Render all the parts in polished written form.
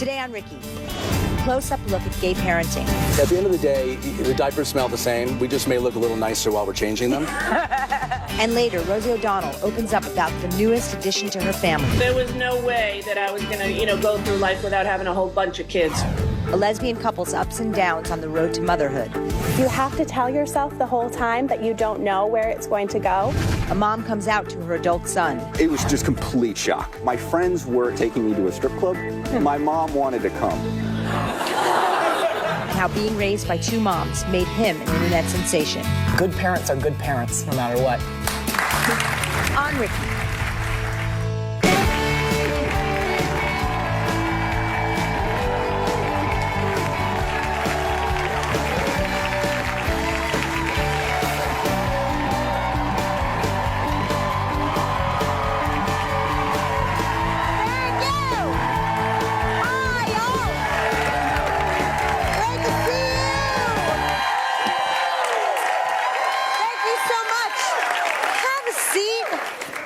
Today on Ricki, close-up look at gay parenting. At the end of the day, the diapers smell the same. We just may look a little nicer while we're changing them. And later, Rosie O'Donnell opens up about the newest addition to her family. There was no way that I was going to, go through life without having a whole bunch of kids. A lesbian couple's ups and downs on the road to motherhood. You have to tell yourself the whole time that you don't know where it's going to go. A mom comes out to her adult son. It was just complete shock. My friends were taking me to a strip club. My mom wanted to come. And how being raised by two moms made him an internet sensation. Good parents are good parents, no matter what. On Ricki.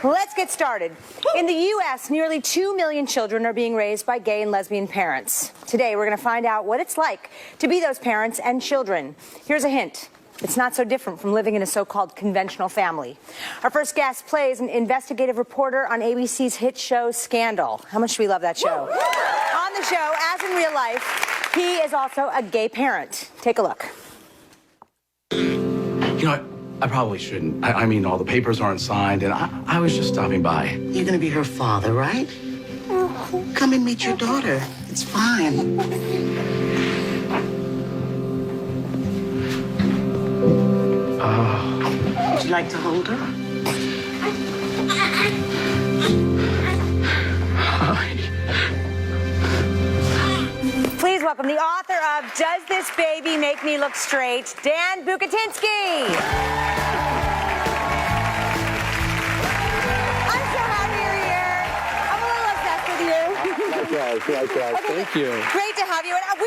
Let's get started. In the U.S., nearly 2 million children are being raised by gay and lesbian parents. Today, we're going to find out what it's like to be those parents and children. Here's a hint. It's not so different from living in a so-called conventional family. Our first guest plays an investigative reporter on ABC's hit show Scandal. How much do we love that show? On the show, as in real life, he is also a gay parent. Take a look. I probably shouldn't. I mean, all the papers aren't signed, and I was just stopping by. You're gonna be her father, right? Come and meet your daughter. It's fine. Would you like to hold her? Please welcome the author of Does This Baby Make Me Look Straight, Dan Bucatinsky. I'm so happy you're here. I'm a little obsessed with you. Likewise. Thank you. Great to have you. And have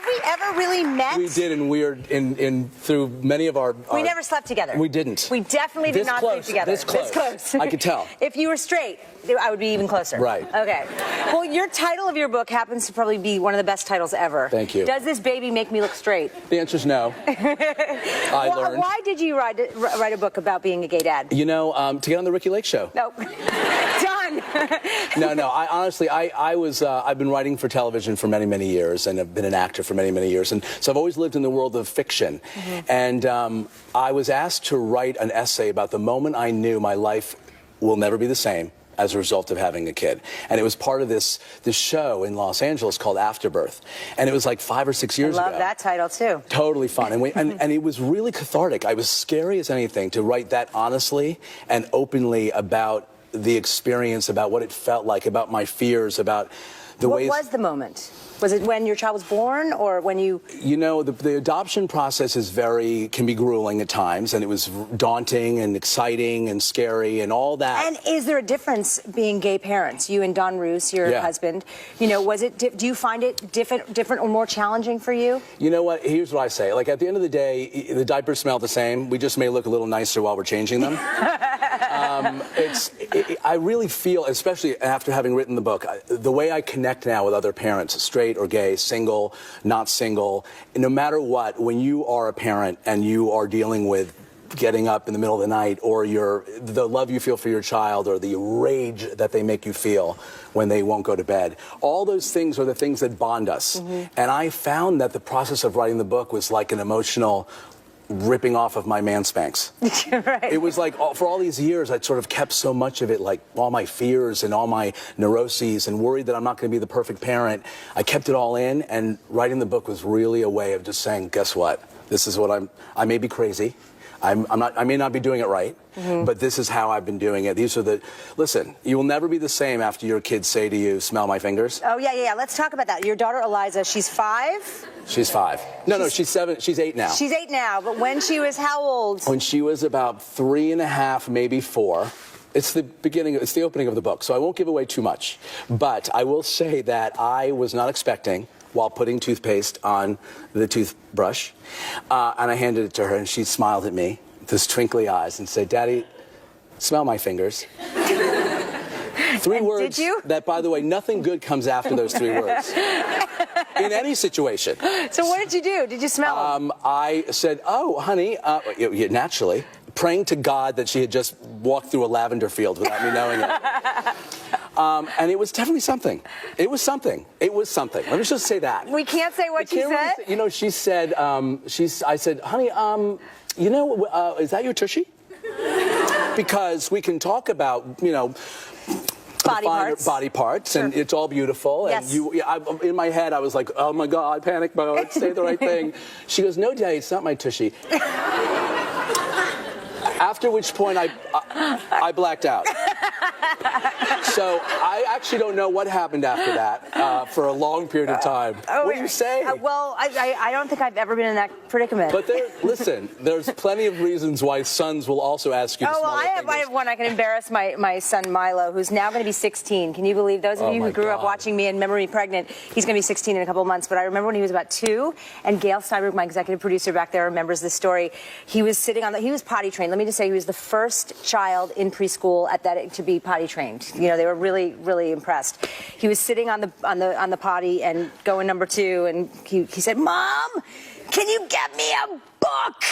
we ever really met? We did, and we're in through many of our... We never slept together. We didn't. We definitely did not sleep together. This close. I could tell. If you were straight, I would be even closer. Right. Okay. Well, your title of your book happens to probably be one of the best titles ever. Thank you. Does This Baby Make Me Look Straight? The answer's no. I learned. Why did you write a book about being a gay dad? To get on the Ricki Lake show. No. Done. No. I've been writing for television for many, many years, and have been an actor for many, many years. And so I've always lived in the world of fiction. Mm-hmm. And I was asked to write an essay about the moment I knew my life will never be the same as a result of having a kid. And it was part of this show in Los Angeles called Afterbirth. And it was like 5 or 6 years ago. I love that title, too. Totally fun. And it was really cathartic. I was scary as anything to write that honestly and openly about the experience, about what it felt like, about my fears, about the ways... What was the moment? Was it when your child was born, or when you... The adoption process can be grueling at times, and it was daunting and exciting and scary and all that. And is there a difference being gay parents? You and Don Roos, your husband, was it? Do you find it different or more challenging for you? You know what? Here's what I say. Like, at the end of the day, the diapers smell the same. We just may look a little nicer while we're changing them. I really feel, especially after having written the book, the way I connect now with other parents, straight or gay, single, not single, no matter what, when you are a parent and you are dealing with getting up in the middle of the night, or the love you feel for your child, or the rage that they make you feel when they won't go to bed, all those things are the things that bond us. Mm-hmm. And I found that the process of writing the book was like an emotional ripping off of my man spanks. Right. It was like, for all these years, I'd sort of kept so much of it, like all my fears and all my neuroses, and worried that I'm not going to be the perfect parent. I kept it all in, and writing the book was really a way of just saying, guess what? This is what I may be crazy. I may not be doing it right, but this is how I've been doing it. Listen, you will never be the same after your kids say to you, smell my fingers. Oh, yeah. Let's talk about that. Your daughter, Eliza, she's 5? She's 5. No, she's 7. She's 8 now. She's 8 now, but when she was how old? When she was about 3.5, maybe 4. It's the opening of the book, so I won't give away too much. But I will say that I was not expecting, while putting toothpaste on the toothbrush, and I handed it to her, and she smiled at me with those twinkly eyes and said, "Daddy, smell my fingers." Three words Did you? that, by the way, nothing good comes after those 3 words. In any situation. So what did you do? Did you smell them? I said, oh, honey, naturally, praying to God that she had just walked through a lavender field without me knowing it. And it was definitely something. It was something. It was something. Let me just say that. We can't say what she Can't really said? say- you know, she said, I said, honey, you know, is that your tushy? Because we can talk about, you know, body parts, Sure. and it's all beautiful. Yes. And in my head, I was like, oh my God, panic mode, say the right thing. She goes, no, Daddy, it's not my tushy. After which point, I blacked out. So I actually don't know what happened after that for a long period of time. What do you say? Well, I don't think I've ever been in that predicament. But listen, there's plenty of reasons why sons will also ask you to Oh, well, smell I have one. I can embarrass my son Milo, who's now going to be 16. Can you believe those of you who grew up watching me and remember me pregnant? He's going to be 16 in a couple of months. But I remember when he was about 2, and Gail Steinberg, my executive producer back there, remembers this story. He was sitting he was potty trained. Let me just say, he was the first child in preschool at that to be potty trained. You know, they were really, really impressed. He was sitting on the potty and going number 2, and he said, "Mom, can you get me a book?"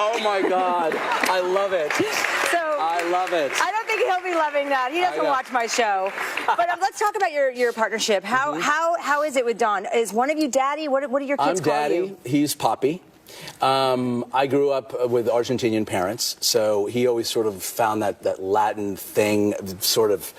Oh my God, I love it. So I love it. I don't think he'll be loving that. He doesn't watch my show. But let's talk about your partnership. How is it with Don? Is one of you Daddy? What do your kids call Daddy. you? He's Poppy. I grew up with Argentinian parents, so he always sort of found that Latin thing sort of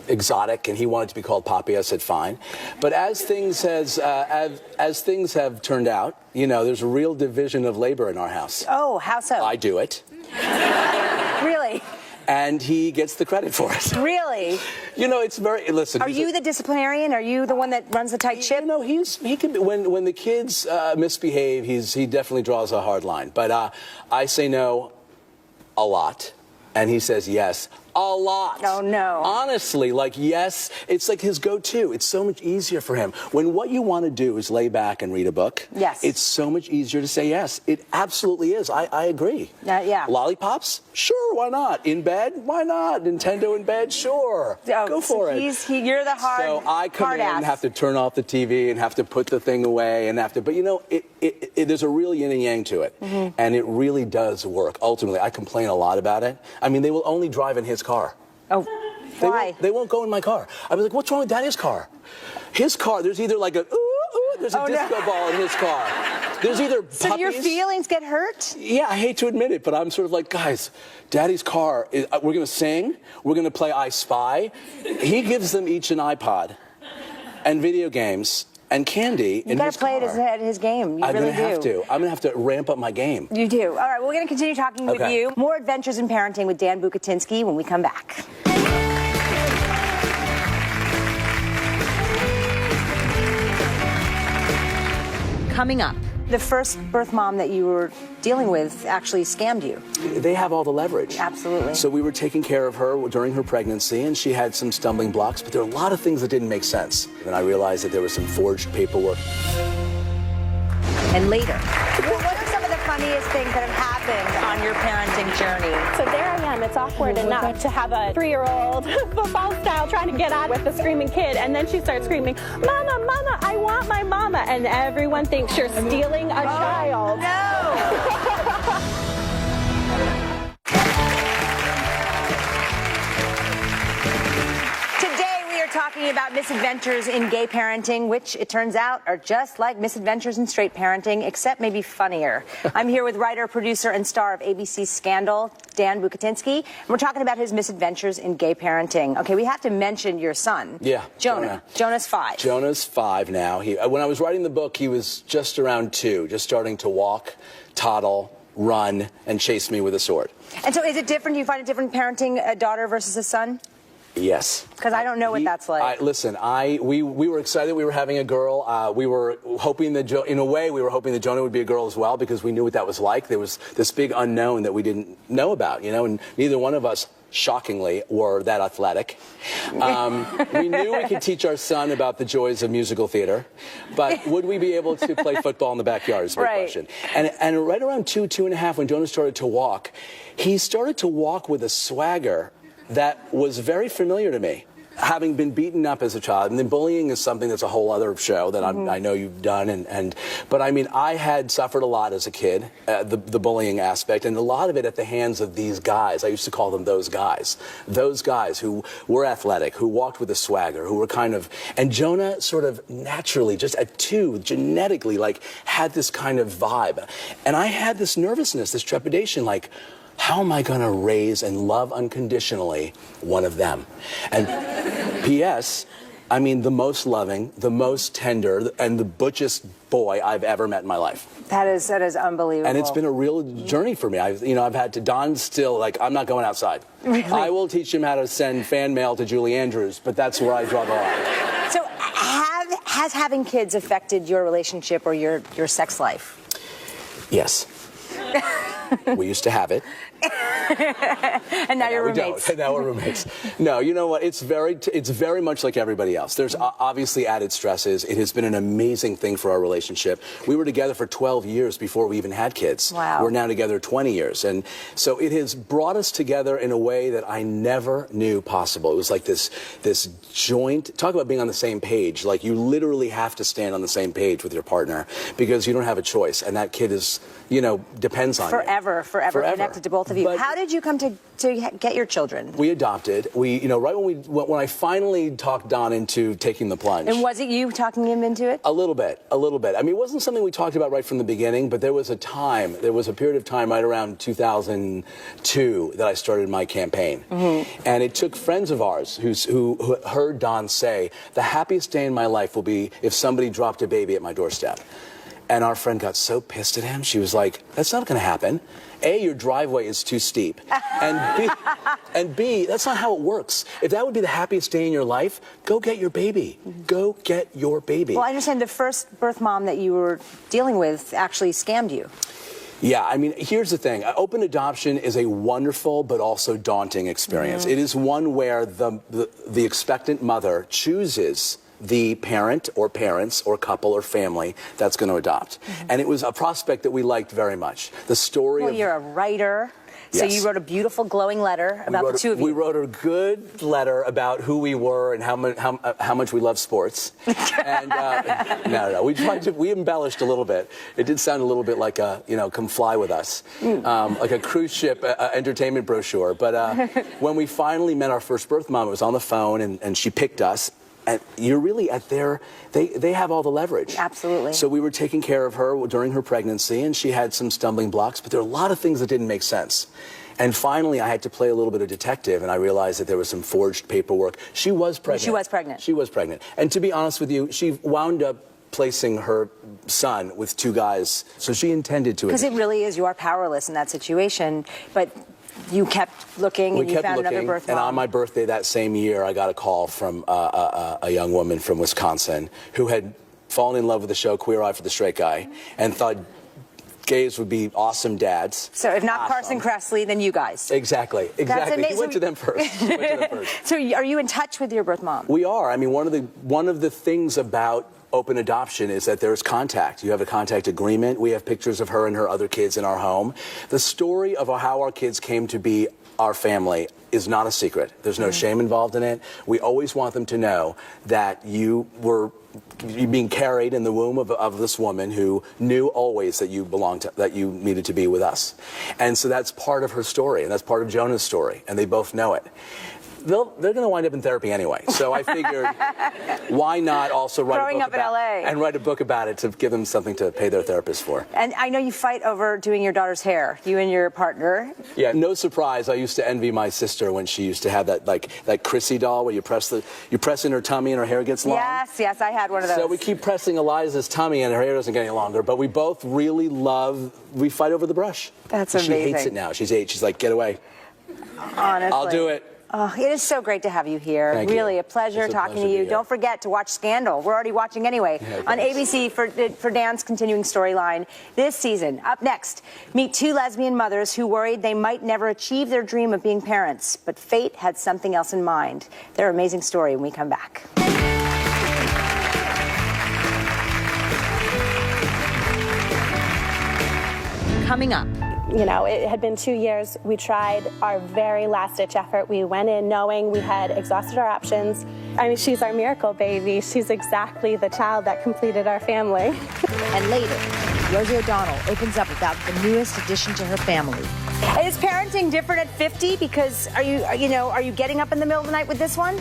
exotic, and he wanted to be called Poppy. I said fine. But as things have turned out, you know, there's a real division of labor in our house. Oh, how so? I do it. Really? And he gets the credit for it. Really? You know, it's very, listen. Are you the disciplinarian? Are you the one that runs the tight ship? You know, he can be, when the kids misbehave, he definitely draws a hard line. But I say no a lot, and he says yes a lot. Oh, no. Honestly, like, yes, it's like his go-to. It's so much easier for him. When what you want to do is lay back and read a book, yes, it's so much easier to say yes. It absolutely is. I agree. Yeah. Lollipops? Sure, why not? In bed? Why not? Nintendo in bed? Sure. Go for it. You're the hard So I come in ass. and have to turn off the TV and have to put the thing away and but you know, there's a real yin and yang to it. Mm-hmm. And it really does work. Ultimately, I complain a lot about it. I mean, they will only drive in his car. Oh, why? They won't go in my car. I was like, what's wrong with Daddy's car? His car, there's either like there's a disco ball in his car. There's either puppies. So your feelings get hurt? Yeah, I hate to admit it, but I'm sort of like, guys, Daddy's car, we're going to sing, we're going to play I Spy. He gives them each an iPod and video games and candy in his car. You got to play it his game. You really do. I'm going to have to ramp up my game. You do. All right, well, we're going to continue talking with you. More Adventures in Parenting with Dan Bukatinsky when we come back. Coming up, the first birth mom that you were dealing with actually scammed you. They have all the leverage. Absolutely. So we were taking care of her during her pregnancy, and she had some stumbling blocks, but there were a lot of things that didn't make sense. And I realized that there was some forged paperwork. And later, what are some of the funniest things that have happened on your parenting journey? So there I am. It's awkward enough to have a 3-year-old football style trying to get out with a screaming kid, and then she starts screaming, "Mama, Mama, I want my mama," and everyone thinks you're stealing a child. No! Today we are talking about misadventures in gay parenting, which it turns out are just like misadventures in straight parenting, except maybe funnier. I'm here with writer, producer, and star of ABC's Scandal, Dan Bukatinsky, and we're talking about his misadventures in gay parenting. Okay, we have to mention your son. Yeah. Jonah. Jonah's 5. Jonah's 5 now. When I was writing the book, he was just around 2, just starting to walk, toddle, run, and chase me with a sword. And so is it different? Do you find it different parenting a daughter versus a son? Yes. Because I don't know what that's like. Listen, we were excited we were having a girl. We were hoping that, in a way, we were hoping that Jonah would be a girl as well, because we knew what that was like. There was this big unknown that we didn't know about, you know, and neither one of us, shockingly, were that athletic. We knew we could teach our son about the joys of musical theater, but would we be able to play football in the backyard is the big question. And right around 2.5, when Jonah started to walk, he started to walk with a swagger that was very familiar to me. Having been beaten up as a child, and then bullying is something that's a whole other show that I know you've done, but I mean, I had suffered a lot as a kid, the bullying aspect, and a lot of it at the hands of these guys. I used to call them those guys who were athletic, who walked with a swagger, who were kind of, and Jonah sort of naturally, just at 2, genetically, like, had this kind of vibe, and I had this nervousness, this trepidation, like, how am I going to raise and love unconditionally one of them? And P.S., I mean, the most loving, the most tender, and the butchest boy I've ever met in my life. That is unbelievable. And it's been a real journey for me. I've had to, Don's still like, I'm not going outside. Really? I will teach him how to send fan mail to Julie Andrews, but that's where I draw the line. So has having kids affected your relationship or your sex life? Yes. We used to have it. And now you're roommates. And now we're roommates. No, you know what? It's very much like everybody else. There's obviously added stresses. It has been an amazing thing for our relationship. We were together for 12 years before we even had kids. Wow. We're now together 20 years. And so it has brought us together in a way that I never knew possible. It was like this joint, talk about being on the same page. Like, you literally have to stand on the same page with your partner because you don't have a choice. And that kid is, depends on you. Forever connected to both of you. But how did you come to get your children? We adopted. Right when I finally talked Don into taking the plunge. And was it you talking him into it? A little bit. I mean, it wasn't something we talked about right from the beginning, but there was a period of time right around 2002 that I started my campaign. Mm-hmm. And it took friends of ours who heard Don say, the happiest day in my life will be if somebody dropped a baby at my doorstep. And our friend got so pissed at him, she was like, that's not going to happen. A, your driveway is too steep. And B, that's not how it works. If that would be the happiest day in your life, go get your baby. Go get your baby. Well, I understand the first birth mom that you were dealing with actually scammed you. Yeah, I mean, here's the thing. Open adoption is a wonderful but also daunting experience. Mm-hmm. It is one where the expectant mother chooses the parent or parents or couple or family that's going to adopt. Mm-hmm. And it was a prospect that we liked very much. The story Well, you're a writer. So Yes. you wrote a beautiful glowing letter about the two of you. We wrote a good letter about who we were and how much we love sports. And no, we embellished a little bit. It did sound a little bit like come fly with us, like a cruise ship entertainment brochure. But when we finally met our first birth mom, it was on the phone, and she picked us. And you're really at they have all the leverage. Absolutely. So we were taking care of her during her pregnancy, and she had some stumbling blocks, but there were a lot of things that didn't make sense. And finally, I had to play a little bit of detective, and I realized that there was some forged paperwork. She was pregnant. She was pregnant. She was pregnant. And to be honest with you, she wound up placing her son with 2 guys, so she intended to. Because it really is, you are powerless in that situation, but you kept looking and you found another birth mom. And on my birthday that same year, I got a call from a young woman from Wisconsin who had fallen in love with the show Queer Eye for the Straight Guy and thought gays would be awesome dads. So if not Carson Kressley, then you guys. Exactly. He went to them first. So are you in touch with your birth mom? We are. I mean, one of the things about open adoption is that there's contact. You have a contact agreement. We have pictures of her and her other kids in our home. The story of how our kids came to be our family is not a secret. There's no shame involved in it. We always want them to know that you were being carried in the womb of this woman who knew always that you belonged that you needed to be with us. And so that's part of her story, and that's part of Jonah's story, and they both know it. They're going to wind up in therapy anyway. So I figured, why not also write a book about it to give them something to pay their therapist for. And I know you fight over doing your daughter's hair, you and your partner. Yeah, no surprise. I used to envy my sister when she used to have that Chrissy doll where you press in her tummy and her hair gets long. Yes, I had one of those. So we keep pressing Eliza's tummy and her hair doesn't get any longer. But we both really we fight over the brush. That's amazing. amazing. She hates it now. She's 8. She's like, get away. Honestly. I'll do it. Oh, it is so great to have you here. Thank really you. A pleasure talking to you. Don't forget to watch Scandal. We're already watching anyway on ABC for Dan's continuing storyline this season. Up next, meet 2 lesbian mothers who worried they might never achieve their dream of being parents, but fate had something else in mind. Their amazing story when we come back. Coming up, it had been 2 years. We tried our very last-ditch effort. We went in knowing we had exhausted our options. I mean, she's our miracle baby. She's exactly the child that completed our family. And later, Rosie O'Donnell opens up about the newest addition to her family. Is parenting different at 50? Because are you getting up in the middle of the night with this one?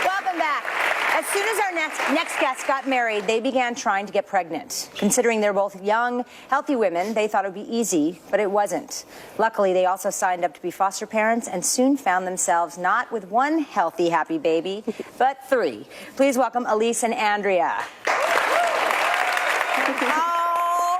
Welcome back. As soon as our next guest got married, they began trying to get pregnant. Considering they're both young, healthy women, they thought it would be easy, but it wasn't. Luckily, they also signed up to be foster parents and soon found themselves not with one healthy, happy baby, but 3. Please welcome Elise and Andrea. Oh,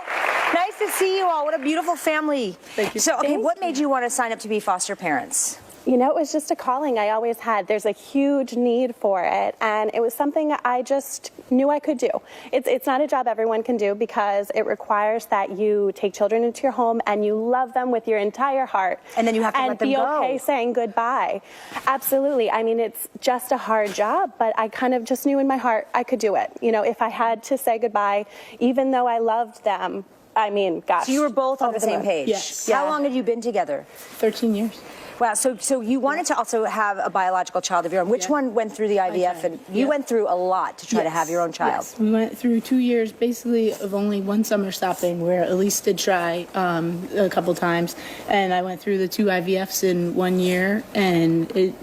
nice to see you all. What a beautiful family. Thank you. So, okay, what made you want to sign up to be foster parents? It was just a calling I always had. There's a huge need for it, and it was something I just knew I could do. It's not a job everyone can do because it requires that you take children into your home and you love them with your entire heart. And then you have to let them go. And be okay saying goodbye. Absolutely. I mean, it's just a hard job, but I kind of just knew in my heart I could do it. If I had to say goodbye, even though I loved them, I mean, gosh. So you were both on the same page? Yes. How long had you been together? 13 years. Wow, so you wanted to also have a biological child of your own. Which one went through the IVF? And you went through a lot to try to have your own child. Yes. We went through 2 years, basically, of only one summer stopping, where Elise did try a couple times. And I went through the 2 IVFs in 1 year, and it,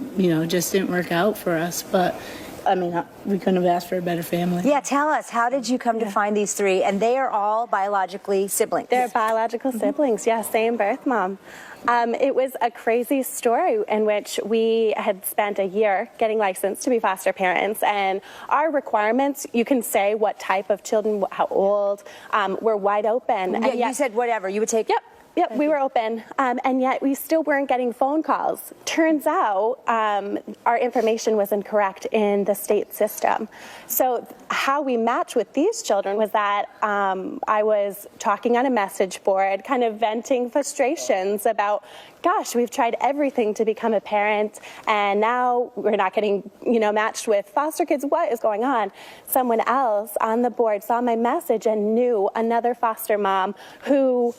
just didn't work out for us. But I mean, we couldn't have asked for a better family. Yeah, tell us, how did you come to find these 3? And they are all biologically siblings. They're biological siblings, same birth mom. It was a crazy story in which we had spent a year getting licensed to be foster parents, and our requirements, you can say what type of children, how old, were wide open. Yeah, and you said whatever, you would take... Yep, we were open, and yet we still weren't getting phone calls. Turns out our information was incorrect in the state system. So how we matched with these children was that I was talking on a message board, kind of venting frustrations about, gosh, we've tried everything to become a parent, and now we're not getting, matched with foster kids. What is going on? Someone else on the board saw my message and knew another foster mom who...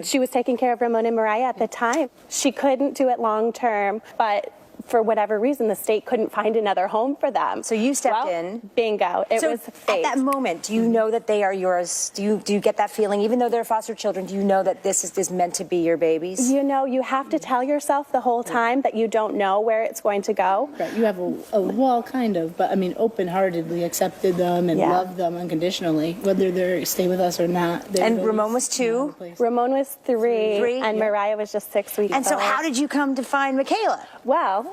she was taking care of Ramon and Mariah at the time. She couldn't do it long term, but for whatever reason, the state couldn't find another home for them. So you stepped in. Bingo. It was fate. At that moment, do you know that they are yours? Do you get that feeling, even though they're foster children, do you know that this is meant to be your babies? You have to tell yourself the whole time that you don't know where it's going to go. Right. You have a wall, kind of, but I mean, open-heartedly accepted them and loved them unconditionally, whether they stay with us or not. And Ramon was 2? Ramon was 3, and Mariah was just 6 weeks old. And so how did you come to find Michaela? Well,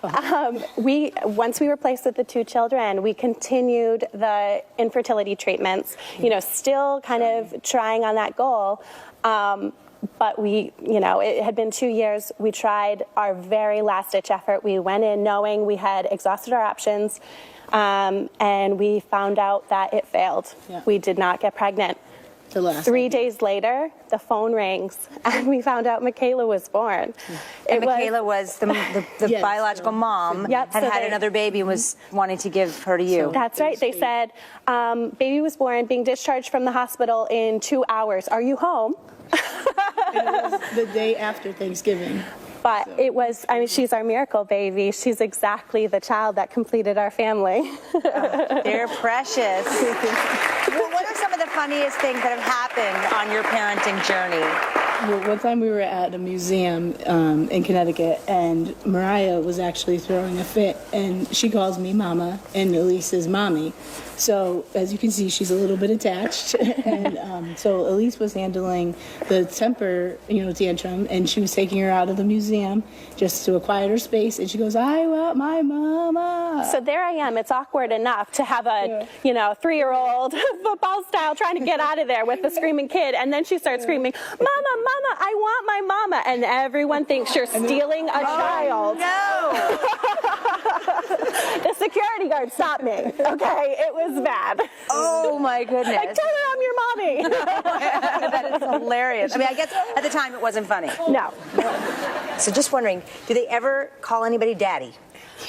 once we were placed with the 2 children, we continued the infertility treatments, still kind of trying on that goal. But it had been 2 years. We tried our very last-ditch effort. We went in knowing we had exhausted our options, and we found out that it failed. Yeah. We did not get pregnant. 3 days later, the phone rings, and we found out Michaela was born. And Michaela was the biological mom, had another baby and was wanting to give her to you. That's right. They said, baby was born, being discharged from the hospital in 2 hours. Are you home? It was the day after Thanksgiving. But it was, she's our miracle baby. She's exactly the child that completed our family. They're precious. Well, what are some of the funniest things that have happened on your parenting journey? Well, one time we were at a museum in Connecticut, and Mariah was actually throwing a fit, and she calls me Mama, and Elise is Mommy. So, as you can see, she's a little bit attached, and so Elise was handling the temper, tantrum, and she was taking her out of the museum just to a quieter space, and she goes, "I want my mama." So there I am. It's awkward enough to have a, 3-year-old football style trying to get out of there with a screaming kid, and then she starts screaming, "Mama, Mama, I want my mama," and everyone thinks you're stealing a child. No. The security guard stopped me. Okay, it was bad. Oh my goodness! Like, tell her I'm your mommy. That is hilarious. I guess at the time it wasn't funny. No. So just wondering, do they ever call anybody daddy?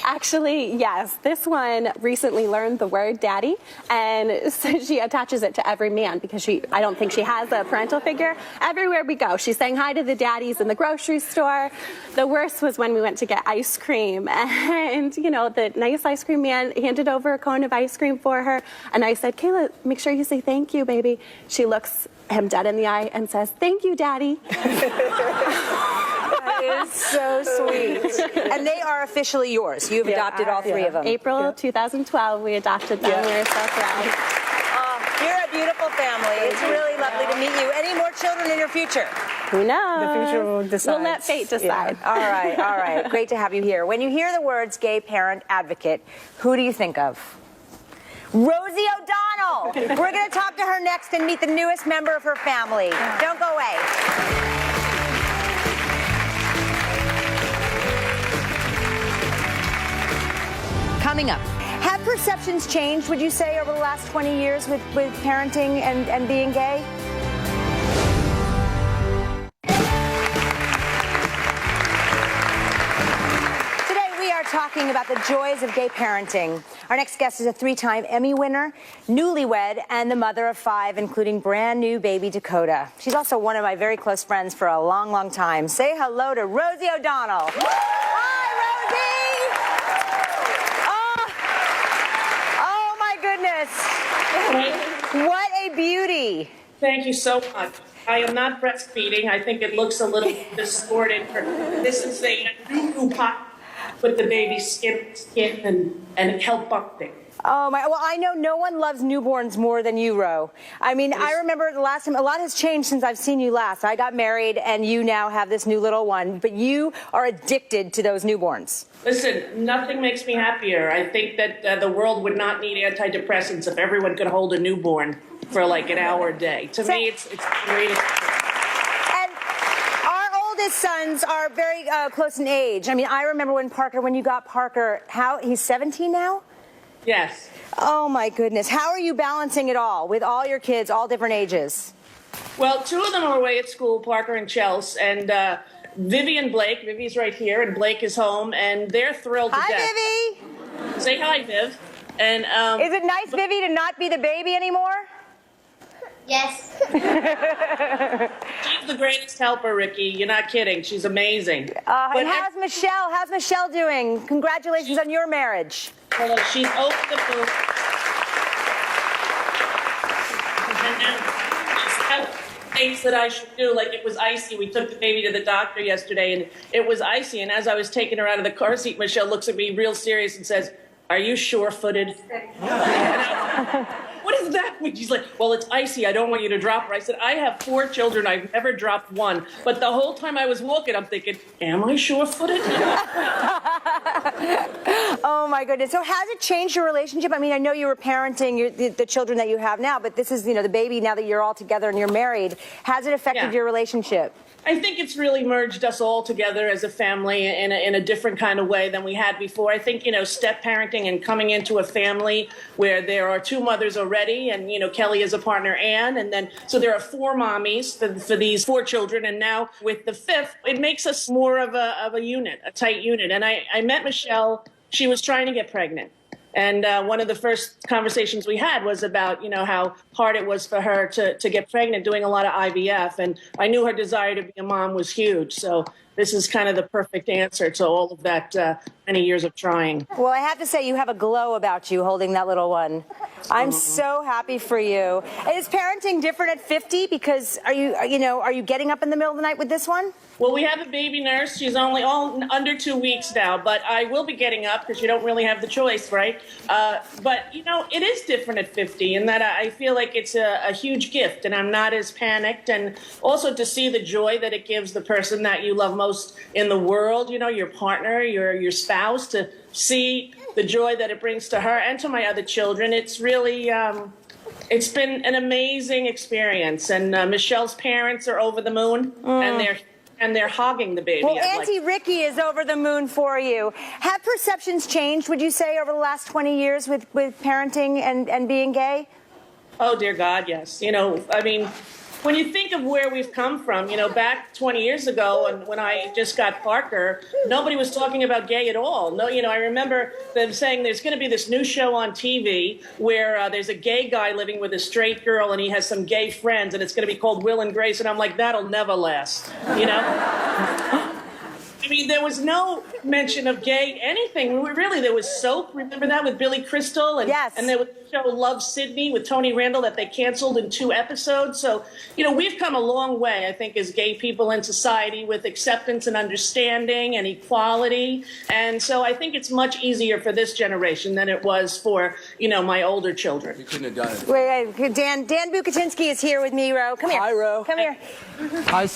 Actually, yes. This one recently learned the word daddy, and so she attaches it to every man because I don't think she has a parental figure. Everywhere we go, she's saying hi to the daddies in the grocery store. The worst was when we went to get ice cream, and the nice ice cream man handed over a cone of ice cream for her, and I said, Kayla, make sure you say thank you, baby. She looks him dead in the eye and says, thank you, daddy. That is so sweet. And they are officially yours. You've adopted all three of them. April 2012, we adopted them. We were so proud. You're a beautiful family. It's really lovely to meet you. Any more children in your future? Who knows? The future will decide. We'll let fate decide. All right. Great to have you here. When you hear the words gay parent advocate, who do you think of? Rosie O'Donnell. We're going to talk to her next and meet the newest member of her family. Don't go away. Coming up, have perceptions changed, would you say, over the last 20 years with parenting and being gay? Today we are talking about the joys of gay parenting. Our next guest is a 3-time Emmy winner, newlywed, and the mother of 5, including brand new baby Dakota. She's also one of my very close friends for a long, long time. Say hello to Rosie O'Donnell. Hi, Rosie! What a beauty. Thank you so much. I am not breastfeeding. I think it looks a little distorted. This is a new pot with the baby's skin and help bumping. Oh my! Well, I know no one loves newborns more than you, Ro. I mean, I remember the last time. A lot has changed since I've seen you last. I got married, and you now have this new little one. But you are addicted to those newborns. Listen, nothing makes me happier. I think that the world would not need antidepressants if everyone could hold a newborn for like an hour a day. To me, it's the greatest. And our oldest sons are very close in age. I mean, I remember when you got Parker. He's 17 now. Yes. Oh my goodness. How are you balancing it all with all your kids, all different ages? Well, 2 of them are away at school, Parker and Chelsea, and Vivi and Blake. Vivi's right here, and Blake is home, and they're thrilled to death. Hi, Vivi. Say hi, Viv. And is it nice, Vivi, to not be the baby anymore? Yes. She's the greatest helper, Ricki. You're not kidding. She's amazing. And how's Michelle? How's Michelle doing? Congratulations on your marriage. Well, she's opened the book. And now things that I should do, like it was icy. We took the baby to the doctor yesterday, and it was icy. And as I was taking her out of the car seat, Michelle looks at me real serious and says, "Are you sure-footed?" What does that mean? She's like, "Well, it's icy. I don't want you to drop her." I said, "I have 4 children. I've never dropped one." But the whole time I was walking, I'm thinking, am I sure-footed? Oh, my goodness. So has it changed your relationship? I mean, I know you were parenting the children that you have now, but this is, the baby now that you're all together and you're married. Has it affected your relationship? I think it's really merged us all together as a family in a different kind of way than we had before. I think, step parenting and coming into a family where there are 2 mothers already, and, Kelly is a partner, Ann, and then, so there are 4 mommies for these 4 children, and now with the 5th, it makes us more of a unit, a tight unit. And I met Michelle, she was trying to get pregnant. And one of the first conversations we had was about, how hard it was for her to get pregnant, doing a lot of IVF. And I knew her desire to be a mom was huge. So this is kind of the perfect answer to all of that many years of trying. Well, I have to say, you have a glow about you holding that little one. I'm so happy for you. Is parenting different at 50? Because are you getting up in the middle of the night with this one? Well, we have a baby nurse. She's only under 2 weeks now, but I will be getting up because you don't really have the choice, right? But, it is different at 50 in that I feel like it's a huge gift, and I'm not as panicked. And also to see the joy that it gives the person that you love most in the world, your partner, your spouse, to see the joy that it brings to her and to my other children. It's really... it's been an amazing experience. And Michelle's parents are over the moon, and they're hogging the baby. Well, Auntie Ricki is over the moon for you. Have perceptions changed, would you say, over the last 20 years with parenting and being gay? Oh, dear God, yes. when you think of where we've come from, back 20 years ago, and when I just got Parker, nobody was talking about gay at all. No, I remember them saying there's going to be this new show on TV where there's a gay guy living with a straight girl, and he has some gay friends, and it's going to be called Will and Grace, and I'm like, that'll never last, I mean, there was no mention of gay anything. There was Soap. Remember that with Billy Crystal? And, yes. And there was the show Love Sydney with Tony Randall that they canceled in 2 episodes. So, we've come a long way, I think, as gay people in society with acceptance and understanding and equality. And so I think it's much easier for this generation than it was for, my older children. You couldn't have done it. Wait, Dan Bukatinsky is here with me, Ro. Come here. Hi, Ro. Come here. Hi,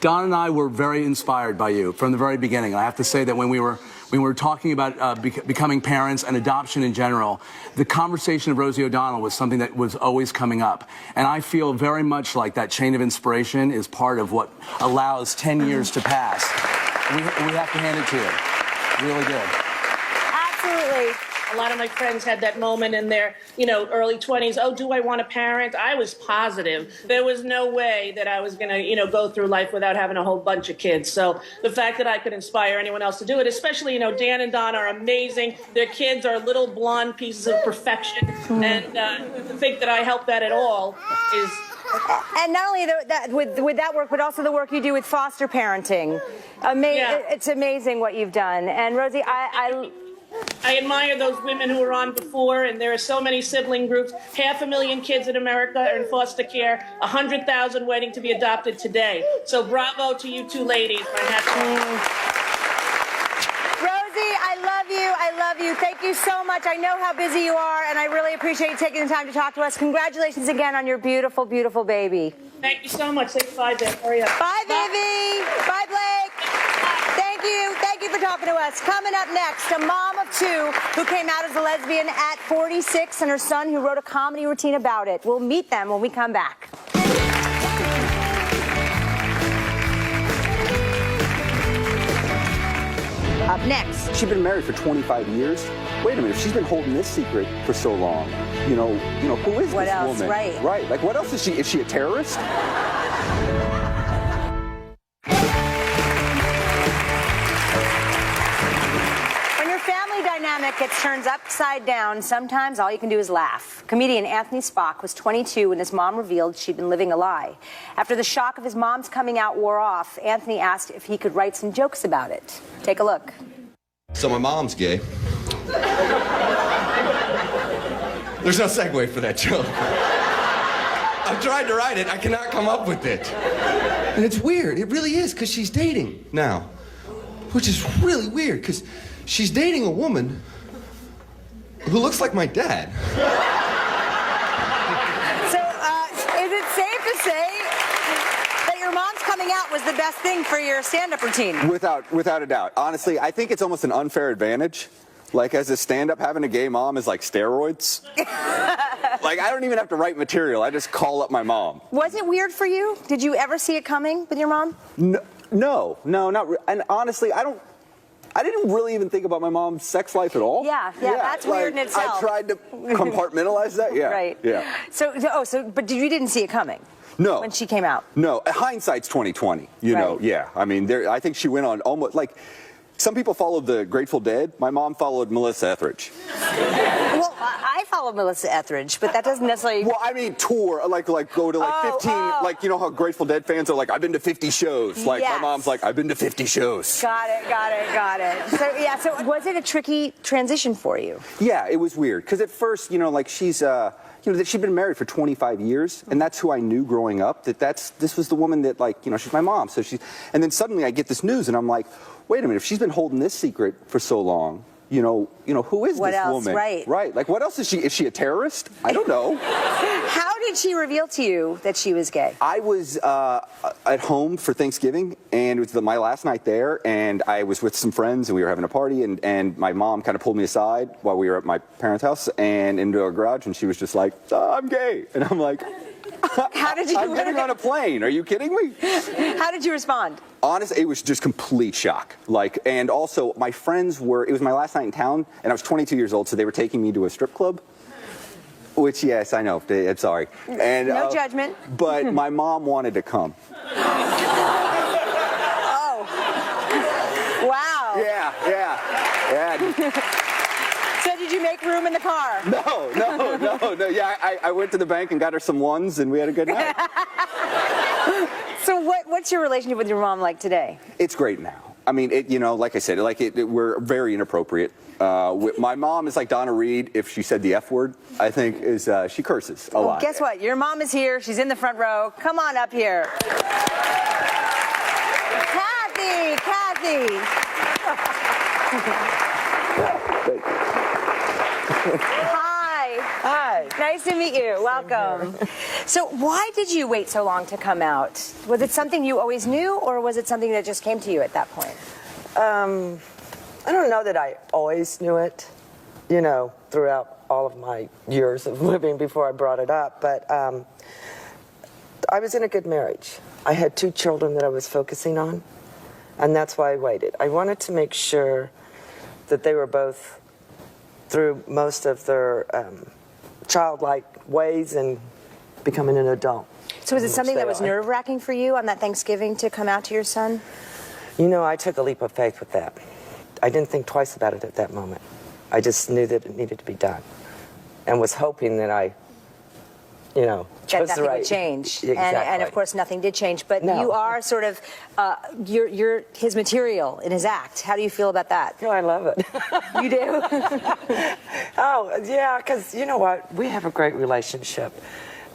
Don and I were very inspired by you from the very beginning. I have to say that when we were talking about becoming parents and adoption in general, the conversation of Rosie O'Donnell was something that was always coming up. And I feel very much like that chain of inspiration is part of what allows 10 years to pass. We have to hand it to you. Really good. Absolutely. A lot of my friends had that moment in their, early 20s. Oh, do I want a parent? I was positive. There was no way that I was going to, go through life without having a whole bunch of kids. So the fact that I could inspire anyone else to do it, especially, Dan and Don are amazing. Their kids are little blonde pieces of perfection. And to think that I helped that at all is... And not only that with that work, but also the work you do with foster parenting. Yeah. It's amazing what you've done. And Rosie, I admire those women who were on before, and there are so many sibling groups. 500,000 kids in America are in foster care, 100,000 waiting to be adopted today. So bravo to you two ladies. Rosie, I love you. Thank you so much. I know how busy you are, and I really appreciate you taking the time to talk to us. Congratulations again on your beautiful, beautiful baby. Thank you so much. Say goodbye, Ben. Hurry up. Bye, baby. Bye, Blake. Thank you. Thank you for talking to us. Coming up next, a mom of 2 who came out as a lesbian at 46 and her son who wrote a comedy routine about it. We'll meet them when we come back. Up next. She's been married for 25 years. Wait a minute, if she's been holding this secret for so long, who is What this else? woman? Right. Right. Like, what else is she? Is she a terrorist? When your family dynamic gets turned upside down, sometimes all you can do is laugh. Comedian Anthony Spock was 22 when his mom revealed she'd been living a lie. After the shock of his mom's coming out wore off, Anthony asked if he could write some jokes about it. Take a look. So my mom's gay. There's no segue for that joke. I've tried to write it. I cannot come up with it. And it's weird. It really is, because she's dating now. Which is really weird, because she's dating a woman who looks like my dad. So, is it safe to say that your mom's coming out was the best thing for your stand-up routine? Without a doubt. Honestly, I think it's almost an unfair advantage. Like, as a stand-up, having a gay mom is like steroids. Like, I don't even have to write material. I just call up my mom. Was it weird for you? Did you ever see it coming with your mom? No, not and honestly, I didn't really even think about my mom's sex life at all. Yeah, that's weird in itself. I tried to compartmentalize that, yeah. Right. Yeah. But you didn't see it coming? No. When she came out? No. Hindsight's 20/20, you know, yeah. I mean, I think she went on almost, like, some people followed the Grateful Dead. My mom followed Melissa Etheridge. Well, I follow Melissa Etheridge, but that doesn't necessarily... Well, I mean, tour, like go to like 15, like, you know how Grateful Dead fans are like, I've been to 50 shows. Like, yes. My mom's like, I've been to 50 shows. Got it. So was it a tricky transition for you? Yeah, it was weird. Because at first, like, she's... that she'd been married for 25 years, and that's who I knew growing up. This was the woman that, like, she's my mom. So and then suddenly I get this news, and I'm like, wait a minute, if she's been holding this secret for so long, who is What this else? woman? Right. Like, what else is she? Is she a terrorist? I don't know. How did she reveal to you that she was gay? I was at home for Thanksgiving, and it was my last night there, and I was with some friends, and we were having a party, and my mom kind of pulled me aside while we were at my parents' house and into our garage, and she was just like, I'm gay. And I'm like, How did you? I'm getting on a plane. Are you kidding me? How did you respond? Honestly, it was just complete shock. Like, and also my friends it was my last night in town, and I was 22 years old, so they were taking me to a strip club. Which, yes, I know. I'm sorry. And, No judgment. But my mom wanted to come. Oh. Wow. Yeah. So did you make room in the car? No. Yeah, I went to the bank and got her some ones, and we had a good night. So what's your relationship with your mom like today? It's great now. I mean, like I said, we're very inappropriate. My mom is like Donna Reed if she said the F word, I think, she curses a lot. Guess what? Your mom is here. She's in the front row. Come on up here. Kathy. Hi. Nice to meet you. Welcome. So why did you wait so long to come out? Was it something you always knew, or was it something that just came to you at that point? I don't know that I always knew it, throughout all of my years of living before I brought it up, but I was in a good marriage. I had 2 children that I was focusing on, and that's why I waited. I wanted to make sure that they were both through most of their childlike ways and becoming an adult. So was it something that was nerve-wracking for you on that Thanksgiving to come out to your son? I took a leap of faith with that. I didn't think twice about it at that moment. I just knew that it needed to be done and was hoping that I, chose that the nothing right... would change. Exactly. And of course, nothing did change. But No. you are sort of, you're his material in his act. How do you feel about that? Oh, I love it. You do? Oh, yeah, because you know what? We have a great relationship.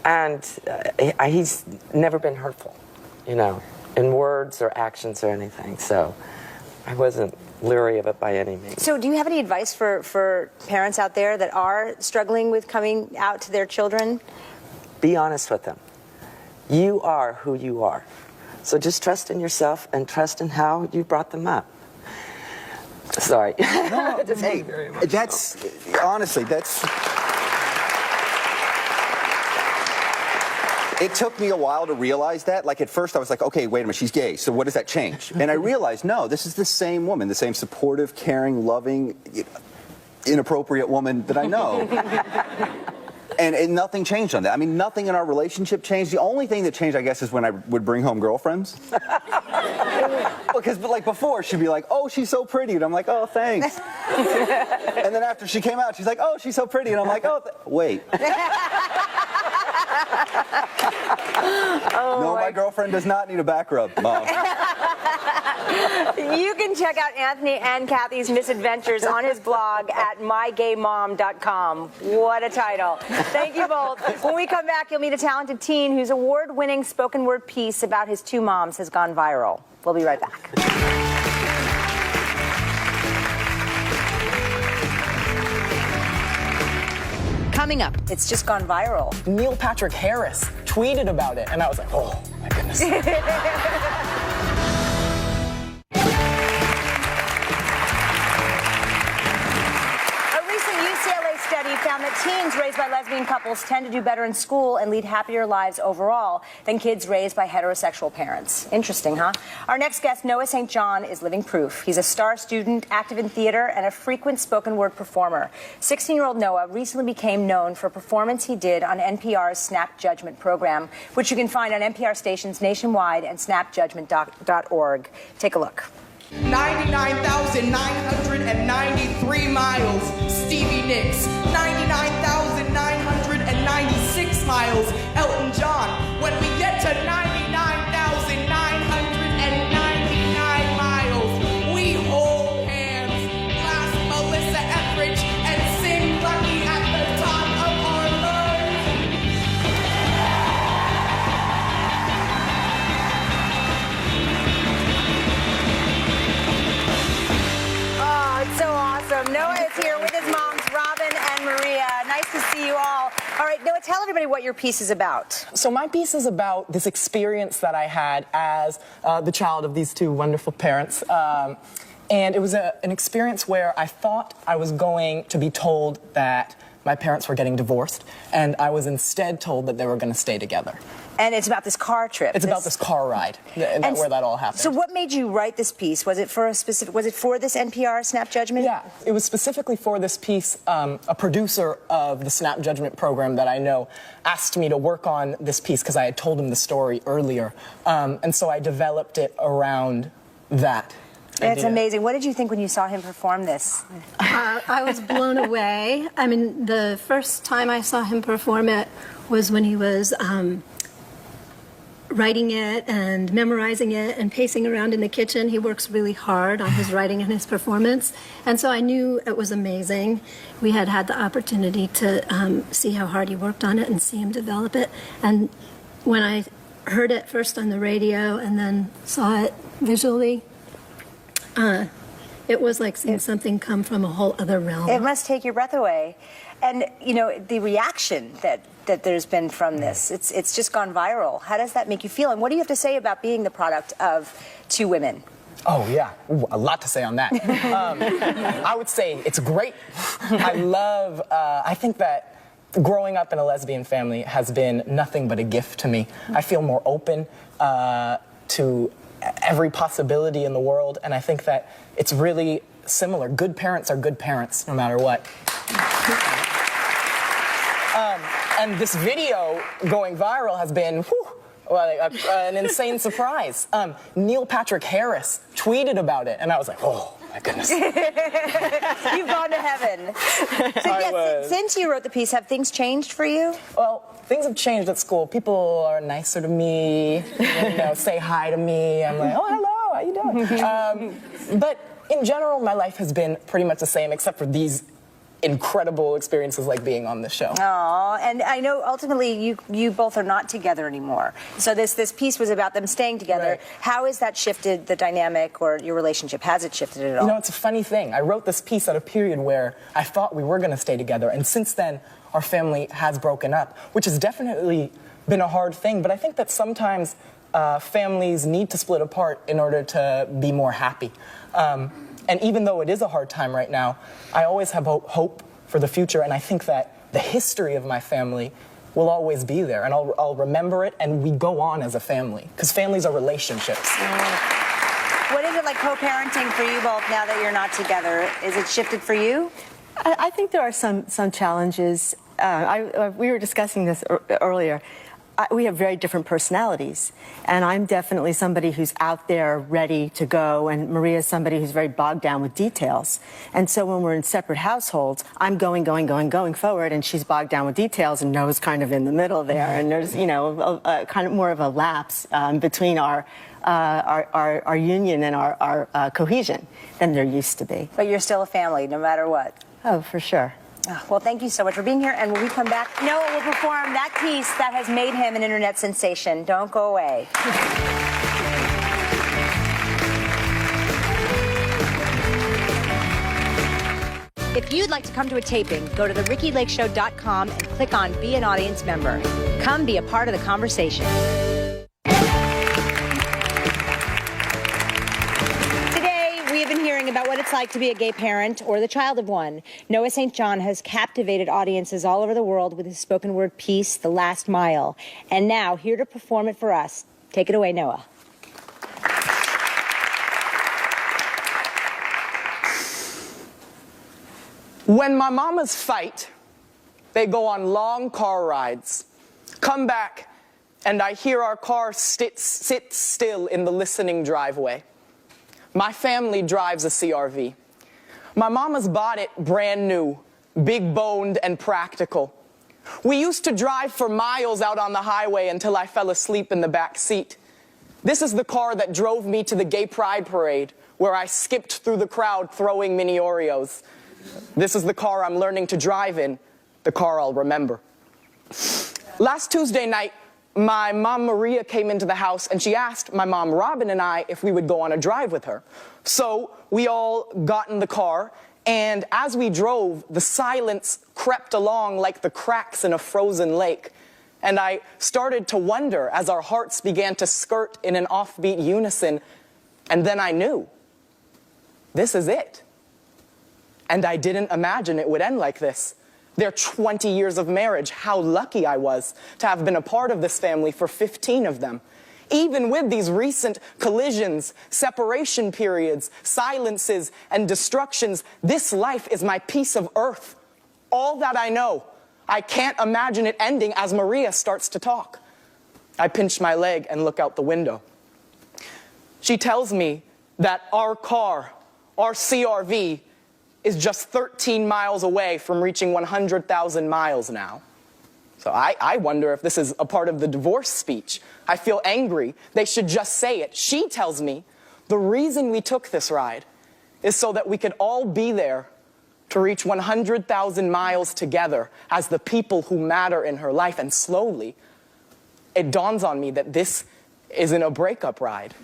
And he's never been hurtful, in words or actions or anything. So I wasn't leery of it by any means. So do you have any advice for parents out there that are struggling with coming out to their children? Be honest with them. You are who you are. So just trust in yourself and trust in how you brought them up. Sorry. No, hey, honestly, it took me a while to realize that. Like, at first I was like, okay, wait a minute, she's gay, so what does that change? And I realized, no, this is the same woman, the same supportive, caring, loving, inappropriate woman that I know. And nothing changed on that. I mean, nothing in our relationship changed. The only thing that changed, I guess, is when I would bring home girlfriends. Because, like, before, she'd be like, oh, she's so pretty. And I'm like, oh, thanks. And then after she came out, she's like, oh, she's so pretty. And I'm like, oh, wait. No, my girlfriend does not need a back rub, Mom. You can check out Anthony and Kathy's misadventures on his blog at mygaymom.com. What a title. Thank you both. When we come back, you'll meet a talented teen whose award-winning spoken word piece about his 2 moms has gone viral. We'll be right back. Coming up, it's just gone viral. Neil Patrick Harris tweeted about it, and I was like, oh, my goodness. Found that teens raised by lesbian couples tend to do better in school and lead happier lives overall than kids raised by heterosexual parents. Interesting, huh? Our next guest, Noah St. John, is living proof. He's a star student, active in theater, and a frequent spoken word performer. 16-year-old Noah recently became known for a performance he did on NPR's Snap Judgment program, which you can find on NPR stations nationwide and snapjudgment.org. Take a look. 99,993 miles, Stevie Nicks. 99,996 miles, Elton John. When we get to 99,999 miles, we hold hands, blast Melissa Etheridge, and sing Lucky at the top of our lungs. Oh, it's so awesome. Noah is here with his moms, Robin and Maria. Nice to see you all. All right, Noah, tell everybody what your piece is about. So my piece is about this experience that I had as the child of these 2 wonderful parents. And it was an experience where I thought I was going to be told that my parents were getting divorced, and I was instead told that they were going to stay together. And it's about this car trip. It's about this car ride, and where that all happened. So what made you write this piece? Was it for this NPR Snap Judgment? Yeah, it was specifically for this piece. A producer of the Snap Judgment program that I know asked me to work on this piece because I had told him the story earlier. And so I developed it around that. It's amazing. What did you think when you saw him perform this? I was blown away. I mean, the first time I saw him perform it was when he was writing it and memorizing it and pacing around in the kitchen. He works really hard on his writing and his performance. And so I knew it was amazing. We had had the opportunity to see how hard he worked on it and see him develop it. And when I heard it first on the radio and then saw it visually, it was like seeing something come from a whole other realm. It must take your breath away. And, you know, the reaction that there's been from this, it's just gone viral. How does that make you feel? And what do you have to say about being the product of two women? Oh, yeah. Ooh, a lot to say on that. I would say it's great. I think that growing up in a lesbian family has been nothing but a gift to me. I feel more open to every possibility in the world, and I think that it's really similar. Good parents are good parents, no matter what. And this video going viral has been an insane surprise. Neil Patrick Harris tweeted about it, and I was like, oh, my goodness. You've gone to heaven. So, since you wrote the piece, have things changed for you? Well, things have changed at school. People are nicer to me, say hi to me. I'm like, oh, hello, how you doing? But in general, my life has been pretty much the same, except for these incredible experiences like being on this show. Oh, and I know ultimately you both are not together anymore. So this piece was about them staying together. Right. How has that shifted the dynamic or your relationship? Has it shifted at all? You know, it's a funny thing. I wrote this piece at a period where I thought we were going to stay together, and since then our family has broken up, which has definitely been a hard thing. But I think that sometimes families need to split apart in order to be more happy. And even though it is a hard time right now, I always have hope for the future, and I think that the history of my family will always be there, and I'll remember it, and we go on as a family, because families are relationships. What is it like co-parenting for you both now that you're not together? Is it shifted for you? I think there are some challenges. We were discussing this earlier. We have very different personalities, and I'm definitely somebody who's out there ready to go, and Maria's somebody who's very bogged down with details. And so when we're in separate households, I'm going forward, and she's bogged down with details, and Noah's kind of in the middle there, and there's, kind of more of a lapse between our union and our cohesion than there used to be. But you're still a family, no matter what. Oh, for sure. Well, thank you so much for being here. And when we come back, Noah will perform that piece that has made him an internet sensation. Don't go away. If you'd like to come to a taping, go to therickylakeshow.com and click on Be an Audience Member. Come be a part of the conversation. About what it's like to be a gay parent or the child of one. Noah St. John has captivated audiences all over the world with his spoken word piece, The Last Mile. And now, here to perform it for us. Take it away, Noah. When my mamas fight, they go on long car rides. Come back, and I hear our car sit still in the listening driveway. My family drives a CRV. My mama's bought it brand new, big boned and practical. We used to drive for miles out on the highway until I fell asleep in the back seat. This is the car that drove me to the Gay Pride Parade, where I skipped through the crowd throwing mini Oreos. This is the car I'm learning to drive in, the car I'll remember. Last Tuesday night, my mom Maria came into the house, and she asked my mom Robin and I if we would go on a drive with her. So we all got in the car, and as we drove, the silence crept along like the cracks in a frozen lake. And I started to wonder as our hearts began to skirt in an offbeat unison, and then I knew. This is it. And I didn't imagine it would end like this. Their 20 years of marriage, how lucky I was to have been a part of this family for 15 of them. Even with these recent collisions, separation periods, silences, and destructions, this life is my piece of earth. All that I know. I can't imagine it ending as Maria starts to talk. I pinch my leg and look out the window. She tells me that our car, our CRV, is just 13 miles away from reaching 100,000 miles now. So I wonder if this is a part of the divorce speech. I feel angry. They should just say it. She tells me the reason we took this ride is so that we could all be there to reach 100,000 miles together as the people who matter in her life. And slowly, it dawns on me that this isn't a breakup ride.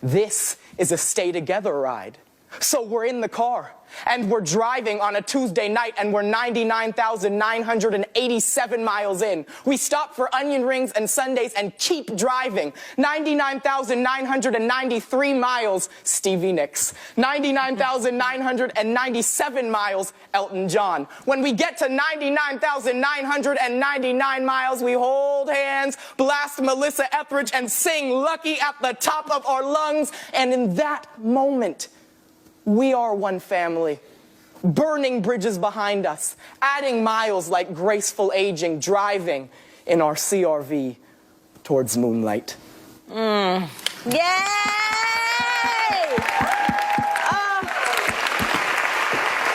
This is a stay together ride. So we're in the car, and we're driving on a Tuesday night, and we're 99,987 miles in. We stop for onion rings and sundaes and keep driving. 99,993 miles, Stevie Nicks. 99,997 miles, Elton John. When we get to 99,999 miles, we hold hands, blast Melissa Etheridge, and sing Lucky at the top of our lungs. And in that moment, we are one family, burning bridges behind us, adding miles like graceful aging, driving in our CRV towards moonlight. Yay! Oh.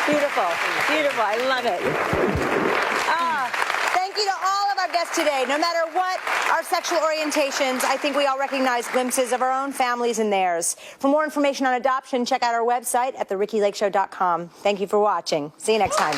Beautiful, beautiful. I love it. Thank you to all of our guests today. No matter what our sexual orientations, I think we all recognize glimpses of our own families and theirs. For more information on adoption, check out our website at therickylakeshow.com. Thank you for watching. See you next time.